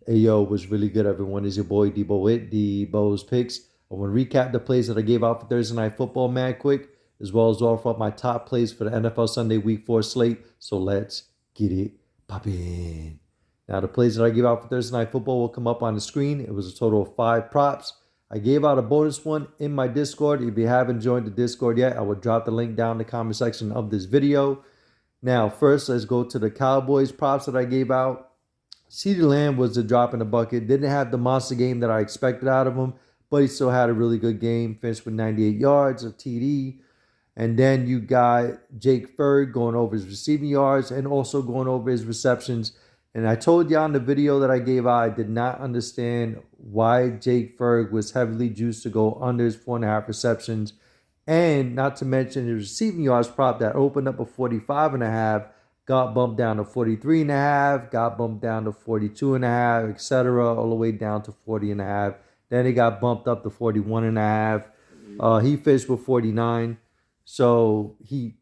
Hey yo, was really good, everyone. Is your boy Debo with Debo's Picks. I want to recap the plays that I gave out for Thursday Night Football mad quick, as well as offer up my top plays for the NFL Sunday Week 4 slate. So let's get it poppin'. Now, the plays that I gave out for Thursday Night Football will come up on the screen. It was a total of 5 props. I gave out a bonus one in my Discord. If you haven't joined the Discord yet, I will drop the link down in the comment section of this video. Now, first, let's go to the Cowboys props that I gave out. CeeDee Lamb was a drop in the bucket. Didn't have the monster game that I expected out of him, but he still had a really good game. Finished with 98 yards of TD. And then you got Jake Ferg going over his receiving yards and also going over his receptions. And I told you on the video that I gave out, I did not understand why Jake Ferg was heavily juiced to go under his 4.5 receptions. And not to mention his receiving yards prop that opened up a 45.5, got bumped down to 43.5, got bumped down to 42.5, etc., all the way down to 40.5. Then it got bumped up to 41.5. He finished with 49. So he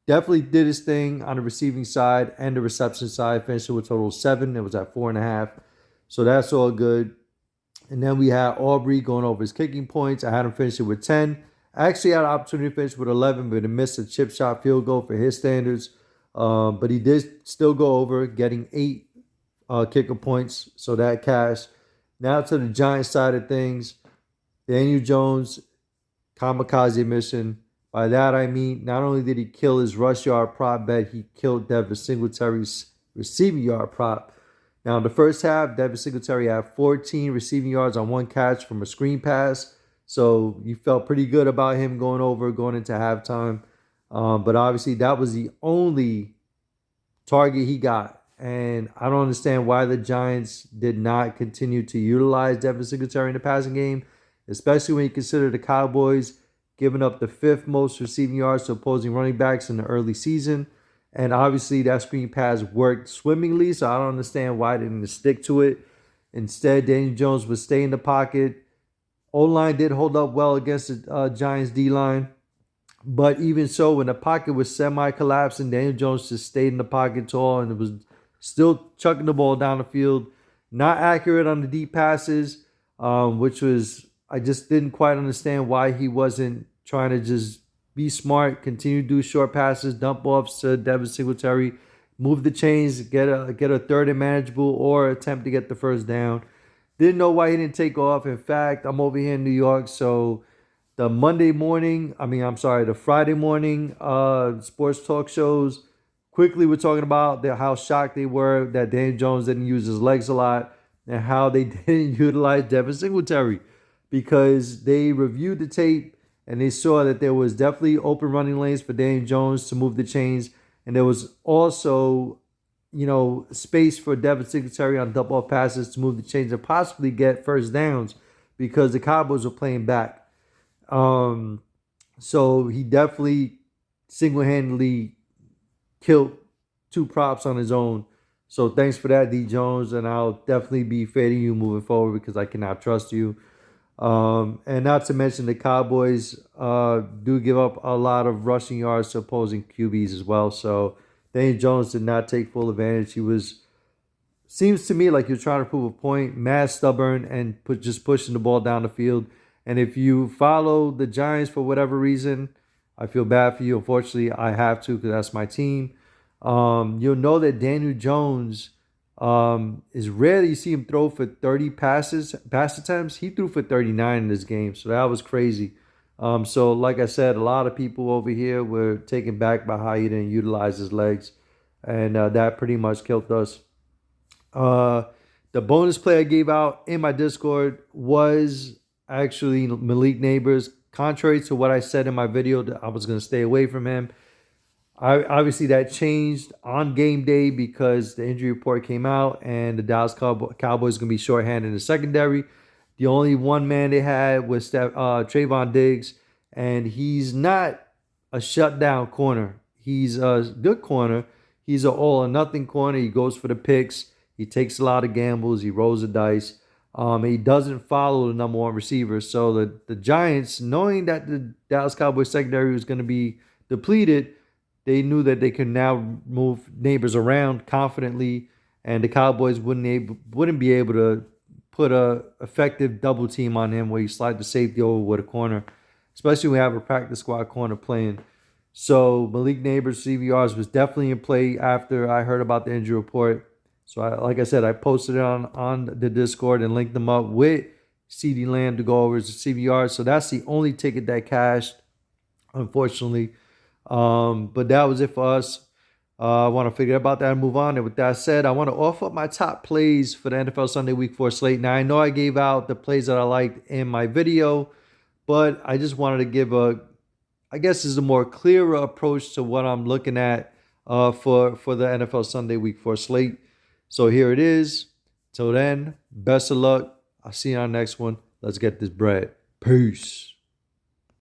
definitely did his thing on the receiving side and the reception side. Finished with a total of 7. It was at 4.5. So that's all good. And then we had Aubrey going over his kicking points. I had him finishing with 10. I actually had an opportunity to finish with 11, but he missed a chip shot field goal for his standards. But he did still go over, getting 8 kicker points. So that cash. Now to the Giants side of things. Daniel Jones, kamikaze mission. By that I mean, not only did he kill his rush yard prop bet, he killed Devin Singletary's receiving yard prop. Now, in the first half, Devin Singletary had 14 receiving yards on 1 catch from a screen pass. So you felt pretty good about him going over, going into halftime. But obviously, that was the only target he got. And I don't understand why the Giants did not continue to utilize Devin Singletary in the passing game, especially when you consider the Cowboys giving up the 5th most receiving yards to opposing running backs in the early season. And obviously that screen pass worked swimmingly, so I don't understand why they didn't stick to it. Instead, Daniel Jones would stay in the pocket. O-line did hold up well against the Giants D-line. But even so, when the pocket was semi-collapsing, Daniel Jones just stayed in the pocket tall and it was still chucking the ball down the field. Not accurate on the deep passes, which was, I just didn't quite understand why he wasn't trying to just be smart, continue to do short passes, dump offs to Devin Singletary, move the chains, get a third and manageable, or attempt to get the first down. Didn't know why he didn't take off. In fact, I'm over here in New York, so the the Friday morning sports talk shows quickly were talking about how shocked they were that Daniel Jones didn't use his legs a lot and how they didn't utilize Devin Singletary because they reviewed the tape and they saw that there was definitely open running lanes for Daniel Jones to move the chains. And there was also, space for Devin Singletary on double off passes to move the chains and possibly get first downs because the Cowboys were playing back. So he definitely single-handedly killed 2 props on his own. So thanks for that, D. Jones. And I'll definitely be fading you moving forward because I cannot trust you. And not to mention the Cowboys do give up a lot of rushing yards to opposing QBs as well. So Daniel Jones did not take full advantage. Seems to me like you're trying to prove a point, mad stubborn, and just pushing the ball down the field. And if you follow the Giants for whatever reason, I feel bad for you. Unfortunately, I have to because that's my team. You'll know that Daniel Jones is rare you see him throw for 30 pass attempts. He threw for 39 in this game, so that was crazy. So like I said, a lot of people over here were taken back by how he didn't utilize his legs, and that pretty much killed us. The bonus play I gave out in my Discord was actually Malik Neighbors. Contrary to what I said in my video, that I was going to stay away from him. Obviously, that changed on game day because the injury report came out and the Dallas Cowboys going to be shorthanded in the secondary. The only one man they had was Trayvon Diggs, and he's not a shutdown corner. He's a good corner. He's an all-or-nothing corner. He goes for the picks. He takes a lot of gambles. He rolls the dice. He doesn't follow the number 1 receiver. So the Giants, knowing that the Dallas Cowboys secondary was going to be depleted, they knew that they could now move neighbors around confidently and the Cowboys wouldn't be able to put a effective double team on him where you slide the safety over with a corner, especially when we have a practice squad corner playing. So Malik Neighbors CVRs was definitely in play after I heard about the injury report. So like I said, I posted it on the Discord and linked them up with CeeDee Lamb to go over his CVR. So that's the only ticket that cashed, unfortunately. But that was it for us. I want to figure about that and move on. And with that said, I want to offer up my top plays for the NFL Sunday Week 4 slate. Now, I know I gave out the plays that I liked in my video, but I just wanted to give I guess, is a more clearer approach to what I'm looking at for the NFL Sunday Week 4 slate. So here it is. Till then, best of luck. I'll see you on the next one. Let's get this bread. Peace.